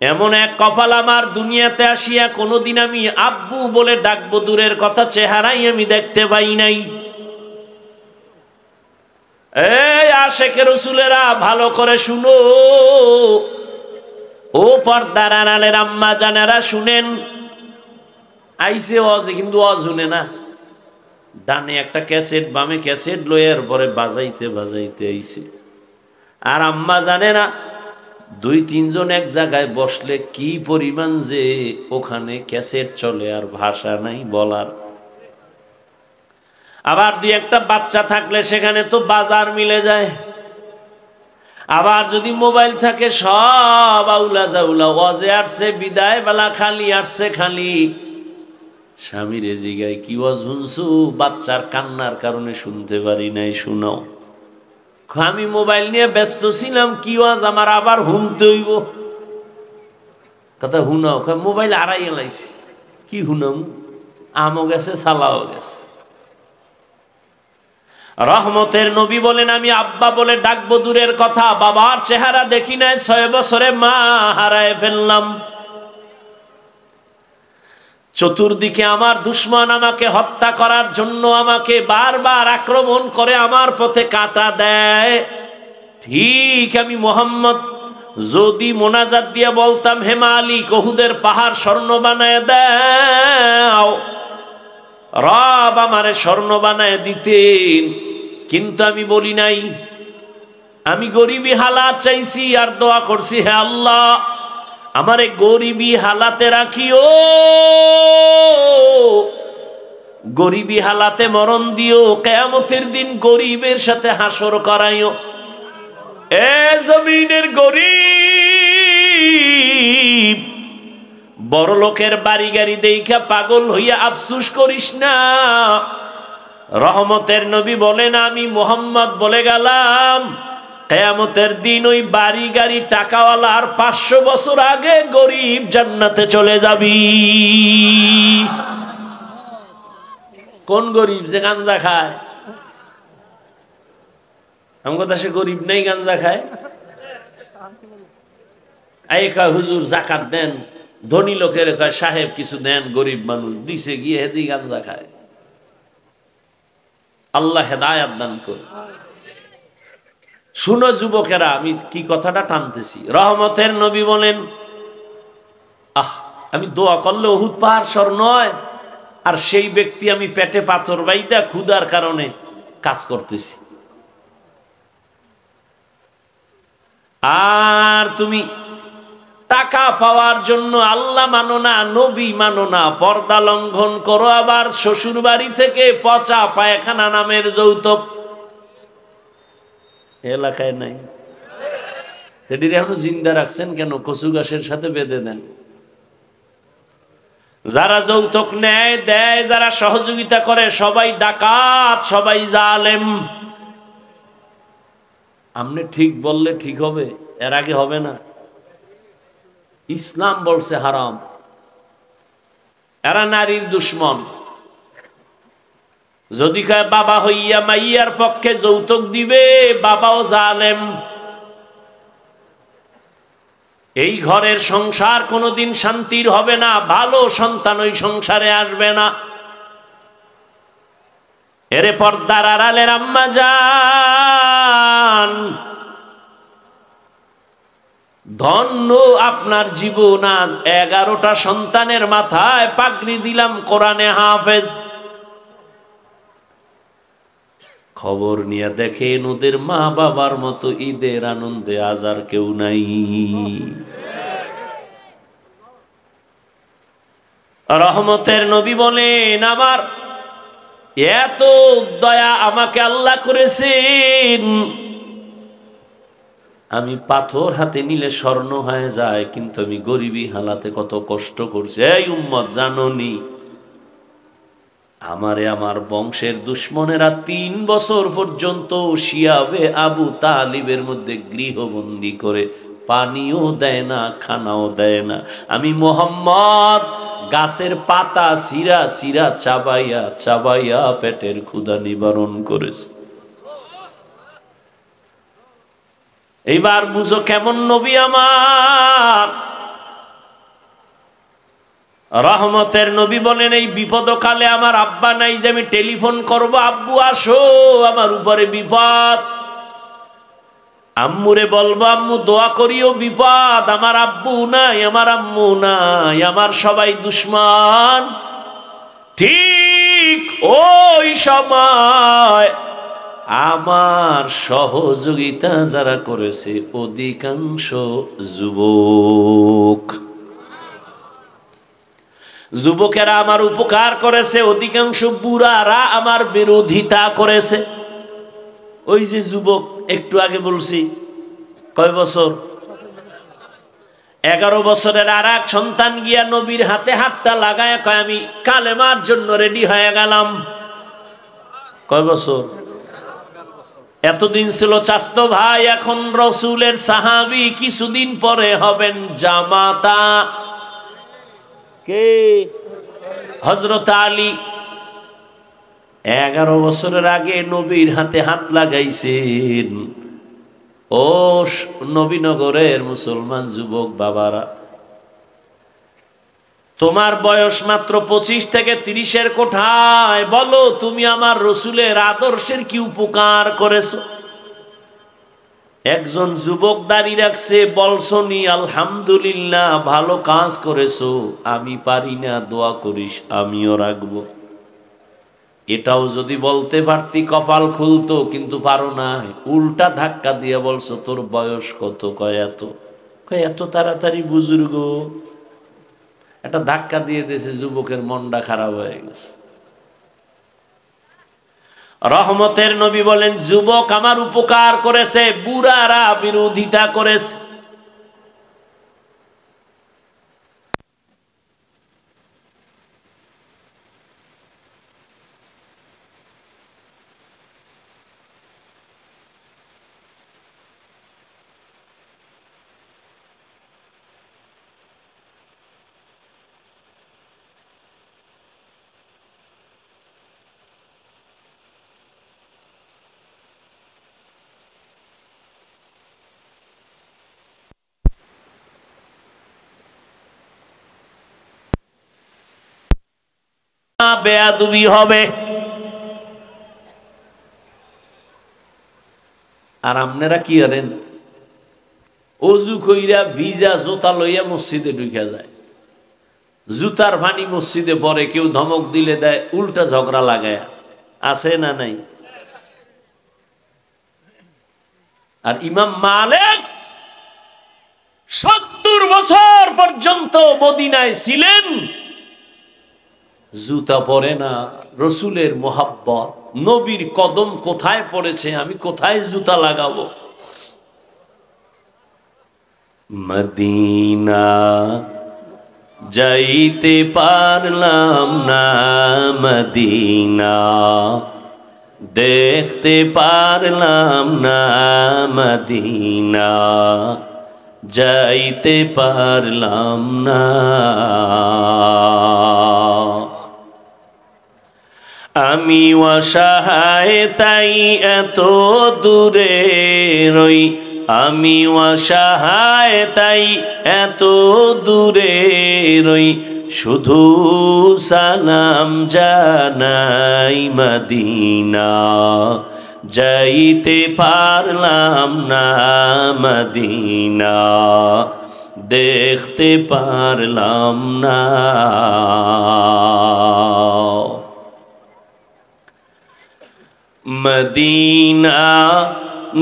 এমন এক কপাল আমার দুনিয়াতে আসিয়া কোনোদিন আমি আব্বু বলে ডাকবো, দূরের কথা চেহারাই আমি দেখতে পাই নাই। এই আশেকে রসুলেরা ভালো করে শুনো, ও পর্দার আড়ালের আম্মা জানেরা শুনেন। আইসে ওয়াজ, কিন্তু ওয়াজ শুনে না। ডানে একটা ক্যাসেট, বামে ক্যাসেট লয়ের পরে বাজাইতে বাজাইতে আইছে। আর আম্মা জানে না 2-3 জন এক জায়গায় বসলে কি পরিমাণ যে ওখানে ক্যাসেট চলে, আর ভাষা নাই বলার। আবার 2-একটা বাচ্চা থাকলে সেখানে তো বাজার মিলে যায়। আবার যদি মোবাইল থাকে, সব আউলা জাউলা, ওয়াজে আসছে বিদায় বেলা খালি আসছে খালি। স্বামীর জিগায় কি ওয়াজ শুনছু? বাচ্চার কান্নার কারণে শুনতে পারি নাই, শুনাও। আমি মোবাইল নিয়ে ব্যস্ত ছিলাম, কি ওয়াজ আমার আবার শুনতে হইব। কথা শুনাও। মোবাইল আড়াই এলাইছি, কি শুনাম? আমও গেছে, সালাও গেছে। রহমতের নবী বলেন, আমি আব্বা বলে ডাকবো, দূরের কথা বাবার চেহারা দেখি নাই। 6 বছরে মা হারায় ফেললাম। চতুর্দিকে আমার দুশমন আমাকে হত্যা করার জন্য আমাকে বারবার আক্রমণ করে, আমার পথে কাঁটা দেয়। ঠিক আমি মুহাম্মদ যদি মোনাজাত দিয়ে বলতাম, হে মালিক উহুদের পাহাড় স্বর্ণ বানায় দাও, রব আমারে স্বর্ণ বানায় দিতেন। কিন্তু আমি বলি নাই। আমি গরিবী হালাত চাইছি আর দোয়া করছি, হে আল্লাহ আমারে গরিবী হালাতে রাখিও, গরিবী হালাতে মরণ দিও, কিয়ামতের দিন গরিবের সাথে হাসর করাইও। এ জমিনের গরিব, বড় লোকের বাড়ি গাড়ি দেখা পাগল হইয়া আফসুস করিস না। রহমতের নবী বলেন, আমি মুহাম্মদ বলে গেলাম কিয়ামতের দিন ওই বাড়ি গাড়ি টাকাওয়ালার 500 বছর আগে গরিব জান্নাতে চলে যাবি। কোন গরিব? যে গাঞ্জা খায়। আমগো দেশে গরিব নেই গাঞ্জা খায়। এই কয় হুজুর জাকাত দেন, ধনী লোকের কয় সাহেব কিছু দেন, গরিব মানুষ দিছে গিয়ে হেদি গাঞ্জা খায়। আল্লাহ হেদায়াত দান করুন। শুনো যুবকেরা, আমি কি কথাটা টানতেছি। রহমতের নবী বলেন, আমি দোয়া করলে উহুদ পাহাড় সর নয়, আর সেই ব্যক্তি আমি পেটে পাথর বাইদা ক্ষুধার কারণে কাজ করতেছি, আর তুমি টাকা পাওয়ার জন্য আল্লাহ মানো না, নবী মানো না, পর্দা লঙ্ঘন করো, আবার শ্বশুর বাড়ি থেকে পচা পায়খানা নামের যৌতুক এলাকায় নাই। এটির এখনো জিন্দা রাখছেন কেন? কচু গাছের সাথে বেঁধে দেন। যারা যৌতুক নেয় দেয়, যারা সহযোগিতা করে সবাই ডাকাত, সবাই জালেম। আপনি ঠিক বললে ঠিক হবে, এর আগে হবে না। ইসলাম বলছে হারাম। এরা নারীর দুশ্মন। যদি কয় বাবা হইয়া মাইয়ার পক্ষে যৌতুক দিবে, বাবাও জালেম। এই ঘরের সংসার কোনোদিন শান্তির হবে না, ভালো সন্তান ওই সংসারে আসবে না। এরে পর্দার আড়ালের আম্মা জান, ধন্য আপনার জীবন। আজ 11টা সন্তানের মাথায় পাগড়ি দিলাম, কোরআনে হাফেজ। খবর নিয়ে দেখেন ওদের মা বাবার মতো ঈদের আনন্দে আজ আর কেউ নাই। রহমতের নবী বলেন, আমার এত দয়া আমাকে আল্লাহ করেছেন, আমি পাথর হাতে নিলে স্বর্ণ হয়ে যায়, কিন্তু আমি গরিবী হালাতে কত কষ্ট করছি। এই উম্মত জানোনি, আমারে আমার বংশের দুশ্মনেরা 3 বছর পর্যন্ত শিয়াবে আবু তালিবের মধ্যে গৃহবন্দী করে পানিও দেয় না, খানাও দেয় না। আমি মুহাম্মদ গাছের পাতা সিরা সিরা চাবাইয়া চাবাইয়া পেটের ক্ষুধা নিবারণ করেছে। এইবার বুঝো কেমন নবী আমার। রহমতের নবী বলেন, এই বিপদকালে আমার আব্বা নাই যে আমি টেলিফোন করব, আব্বু আসো আমার উপরে বিপদ। আম্মুরে বলবো, আম্মু দোয়া করিও বিপদ। আমার আব্বু নাই, আমার আম্মু নাই, আমার সবাই দুশ্মন। ঠিক ওই সময় আমার সহযোগিতা যারা করেছে অধিকাংশ যুবক। যুবকেরা আমার উপকার করেছে, অধিকাংশ বুড়ারা আমার বিরোধিতা করেছে। ওই যে যুবক একটু আগে বলছি, কয় বছর? 11 বছরের আর এক সন্তান গিয়া নবীর হাতে হাতটা লাগায় কয়, আমি কালেমার জন্য রেডি হয়ে গেলাম। কয় বছর? এতদিন ছিল চাচতো ভাই, এখন রসুলের সাহাবী, কিছুদিন পরে হবেন জামাতা। কে? হযরত আলী। 11 বছরের আগে নবীর হাতে হাত লাগাইছেন। ও নবীনগরের মুসলমান যুবক বাবারা, তোমার বয়স মাত্র 25 থেকে 30-এর কোঠায়, বলো তুমি আমার রসুলের আদর্শের কি উপকার করেছো? একজন যুবক দাঁড়িয়ে রাখছে, বলছনি আলহামদুলিল্লাহ ভালো কাজ করেছো, আমি পারি না, দোয়া করিস, আমিও রাখবো। এটাও যদি বলতে পারতি কপাল খুলতো, কিন্তু পারো না। উল্টা ধাক্কা দিয়ে বলছো তোর বয়স কত? কয় এত। কয় এত তাড়াতাড়ি বুজুর্গ? একটা ধাক্কা দিয়ে দিয়েছে, যুবকের মনটা খারাপ হয়ে গেছে। রহমতের নবী বলেন, যুবক আমার উপকার করেছে, বুড়ারা বিরোধিতা করেছে। বেয়াদবি হবে। আর আপনারা কি করেন? অজু কইরা ভিজা জোতা লইয়া মসজিদে ঢুকে যায়, জুতার পানি মসজিদে পরে, কেউ ধমক দিলে দেয়, উল্টা ঝগড়া লাগায়। আছে না নাই? আর ইমাম মালিক 70 বছর পর্যন্ত মদিনায় ছিলেন, জুতা পরে না। রসুলের মোহাব্বত, নবীর কদম কোথায় পড়েছে, আমি কোথায় জুতা লাগাবো? মদিনা যাইতে পারলাম না, মদিনা দেখতে পারলাম না, মদিনা যাইতে পারলাম না। আমি অসহায় তাই এত দূরে রই, আমি অসহায় তাই এত দূরে রই, শুধু সালাম জানাই মদিনা যাইতে পারলাম না, মদিনা দেখতে পারলাম না। মদিনা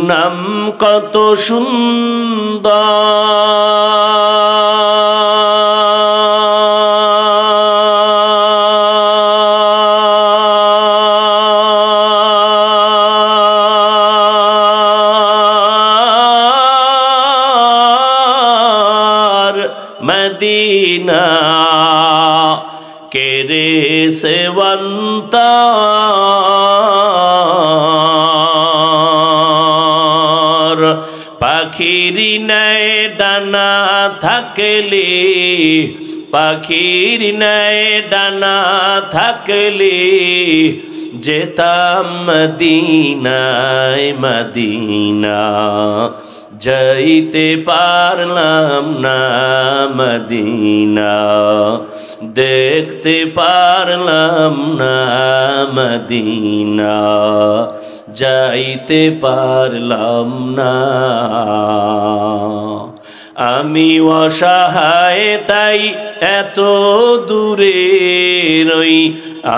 নাম কত সুন্দর, মদিনা কেরে সেবন্তা পাখির নাই ডানা থাকলে, পাখির নাই ডানা থাকলে যেতাম মদিনায়, মদিনা যাইতে পারলাম না, মদিনা দেখতে পারলাম না, মদিনা যাইতে পারলাম না। আমি অসহায় তাই এত দূরে রই,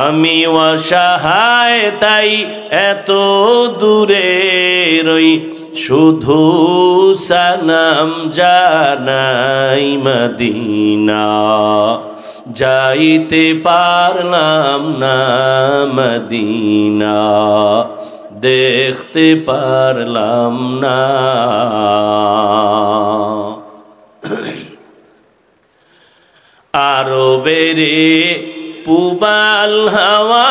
আমি অসহায় তাই এত দূরে রই, শুধু সালাম জানাই মদিনা যাইতে পারলাম না, মদিনা দেখতে পারলাম না। আরবের পুবাল হাওয়া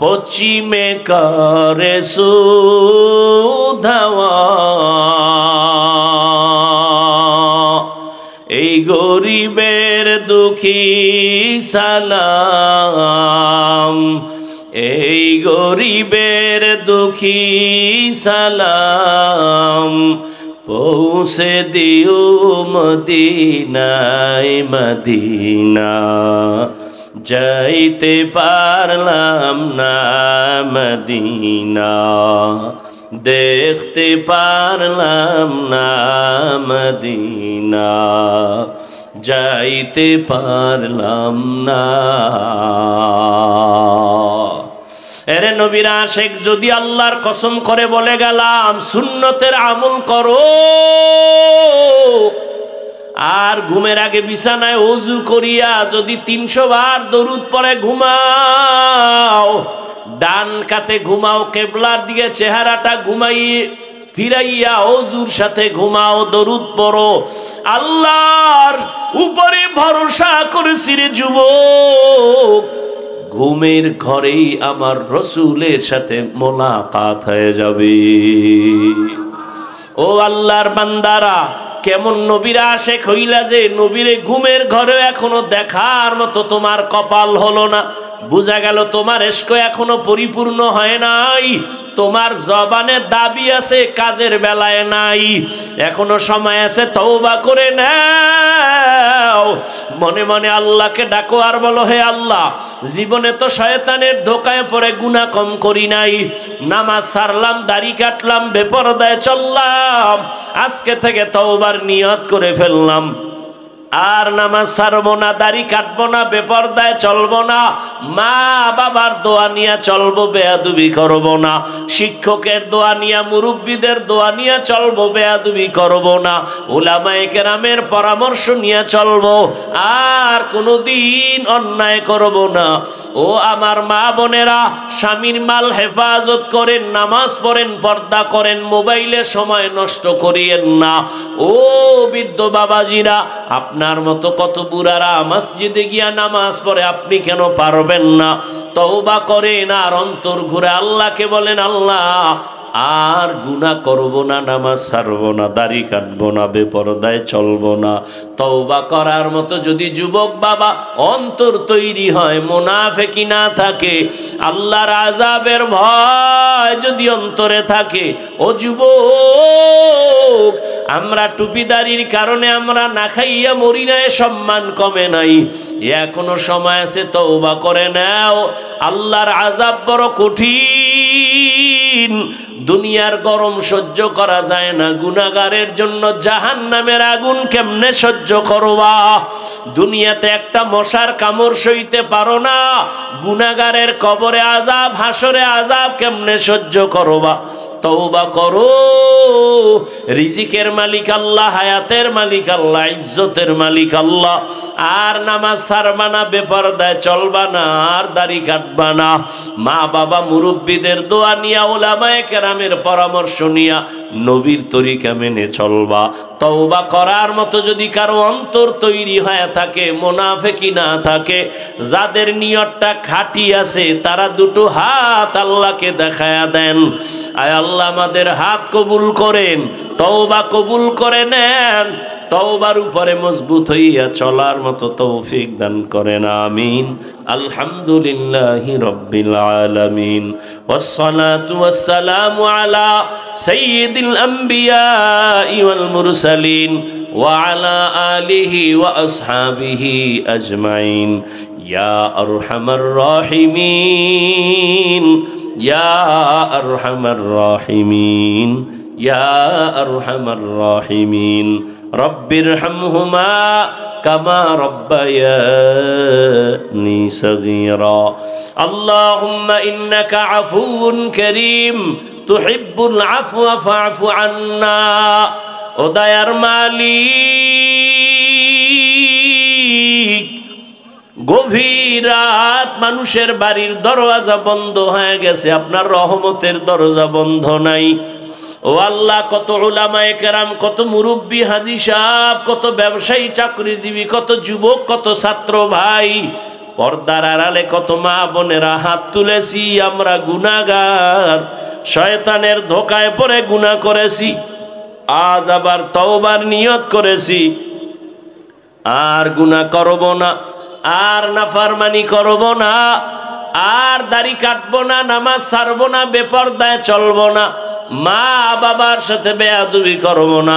পশ্চিমে করে সুধাওয়া, এই গরিবের দুঃখী সালাম, এই গরিবের দুঃখী সালাম পৌঁছে দিও মদিনায়, মদিনা যাইতে পারলাম না মদিনা, দেখতে পারলাম না মদিনা, যাইতে পারলাম না। এরে নবীর আশিক, যদি আল্লাহর কসম করে বলে গেলাম সুন্নতের আমল করো, আর ঘুমের আগে বিছানায় ওযু করিয়া যদি 300 বার দরুদ পড়ে ঘুমাও, ডান কাতে ঘুমাও, কিবলার দিকে চেহারাটা ঘুমাইয়ে ফিরাইয়া ওযুর সাথে ঘুমাও, দরুদ পড়ো, আল্লাহর উপরে ভরসা করেছি রে যুবক, ঘুমের ঘরেই আমার রসুলের সাথে মোলাকাত হয়ে যাবে। ও আল্লাহর বান্দারা, কেমন নবীর আশিক হইলা যে নবীরে ঘুমের ঘরে এখনো দেখার মতো তোমার কপাল হলো না। বুঝা গেল তোমার ইশক এখনো পরিপূর্ণ হয় নাই, তোমার জবানে দাবি আছে, কাজের বেলায় নাই। এখনো সময় আছে, তওবা করে নাও, মনে মনে আল্লাহকে ডাকো আর বলো, হে আল্লাহ, জীবনে তো শয়তানের ধোকায় পড়ে গুনাহ কম করি নাই, নামাজ ছাড়লাম, দাড়ি কাটলাম, বেপরদায় চললাম, আজকে থেকে তওবার নিয়ত করে ফেললাম, আর নামাজ ছাড়বো না, দাড়ি কাটবো না, বেপরদায় চলবো না, মা বাবার দোয়া নিয়ে চলবো, বেয়াদবি করবো না, শিক্ষকের দোয়া নিয়ে, মুরব্বীদের দোয়া নিয়ে চলবো, বেয়াদবি করবো না, উলামায়ে কেরামের পরামর্শ নিয়ে চলবো, আর কোনোদিন অন্যায় করবো না। ও আমার মা বোনেরা, স্বামীর মাল হেফাজত করেন, নামাজ পড়েন, পর্দা করেন, মোবাইলে সময় নষ্ট করিয়েন না। ও বৃদ্ধ বাবাজিরা, আপনার মতো কত বুড়ারা মসজিদে গিয়া নামাজ পড়ে, আপনি কেন পারবেন না? তওবা করেন আর অন্তর ঘুরে আল্লাহকে বলেন, আল্লাহ আর গুনাহ করব না, নামাজ ছাড়বো না, দাড়ি কাটবো না, বেপরদায় চলবো না। তওবা করার মতো যদি যুবক বাবা অন্তর তৈরি হয়, মুনাফিকি না থাকে, আল্লাহর আযাবের ভয় যদি অন্তরে থাকে, ও যুবক, আমরা টুপিদারির কারণে আমরা না খাইয়া মরি নাই, সম্মান কমে নাই, এখনো সময় আছে, তওবা করে নাও। আল্লাহর আযাব বড় কঠিন, দুনিয়ার গরম সহ্য করা যায় না, গুনাহগারের জন্য জাহান্নামের আগুন কেমনে সহ্য করবা? দুনিয়াতে একটা মশার কামড় সইতে পারো না, গুনাহগারের কবরে আযাব, হাসরে আযাব কেমনে সহ্য করবা? তওবা করো, রিজিকের মালিক আল্লাহ, হায়াতের মালিক আল্লাহ, ইজ্জতের মালিক আল্লাহ। আর নামাজ ছাড়বা না, বেপরদায় চলবা না, আর দাড়ি কাটবা না, মা বাবা মুরব্বীদের দোয়া নিয়া, উলামায়ে কেরামের পরামর্শ নিয়া নবীর তরিকা মেনে চলবা। তওবা করার মতো যদি কারো অন্তর তৈরি হয়ে থাকে, মুনাফিকি না থাকে, যাদের নিয়তটা খাঁটি আছে, তারা দুটো হাত আল্লাহকে দেখায়া দেন, আয় আল্লাহ আমাদের হাত কবুল করেন, তওবা কবুল করে নেন, তওবার উপরে মজবুত হইয়া চলার মতো তৌফিক দান করেন, আমিন। আলহামদুলিল্লাহি রাব্বিল আলামিন, ওয়াসসালাতু ওয়াসসালামু আলা সাইয়্যিদিল আম্বিয়া ওয়াল মুরসালিন ওয়া আলা আলিহি ওয়া আসহাবিহি আজমাইন, ইয়া আরহামার রাহিমিন, ইয়া আরহামার রাহিমিন, ইয়া আরহামার রাহিমিন। রব্বিরহামহুমা কামা রব্বায়ানি সগীরা। আল্লাহুম্মা ইন্নাকা আফুউন কারীম, তুহিব্বুল আফওয়া ফা'ফু আন্না। ও দয়ার মালিক, গভীর রাত, মানুষের বাড়ির দরজা বন্ধ হয়ে গেছে, আপনার রহমতের দরজা বন্ধ নাই। ও আল্লাহ, কত উলামায়ে কেরাম, কত মুরব্বী হাজী সাহেব, কত ব্যবসায়ী, চাকরিজীবী, কত যুবক, কত ছাত্র ভাই, পর্দার আড়ালে কত মা বোনেরা হাত তুলেছি, আমরা গুনাহগার, শয়তানের ধোকায় পড়ে গুনাহ করেছি, আজ আবার তওবার নিয়ত করেছি, আর গুনাহ করব না, আর নাফরমানি করব না, আর দাড়ি কাটবো না, নামাজ ছাড়বো না, বেপরদায় চলবো না, মা বাবার সাথে বেয়াদবি করবো না,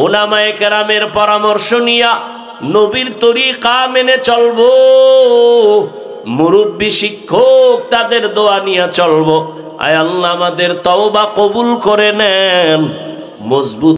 উলামায়ে কেরামের পরামর্শ নিয়া নবীর তরিকা মেনে চলবো। মুরব্বী শিক্ষক তাদের দোয়া নিয়ে চলবো। আয় আল্লাহ আমাদের তওবা কবুল করে নেন, মজবুত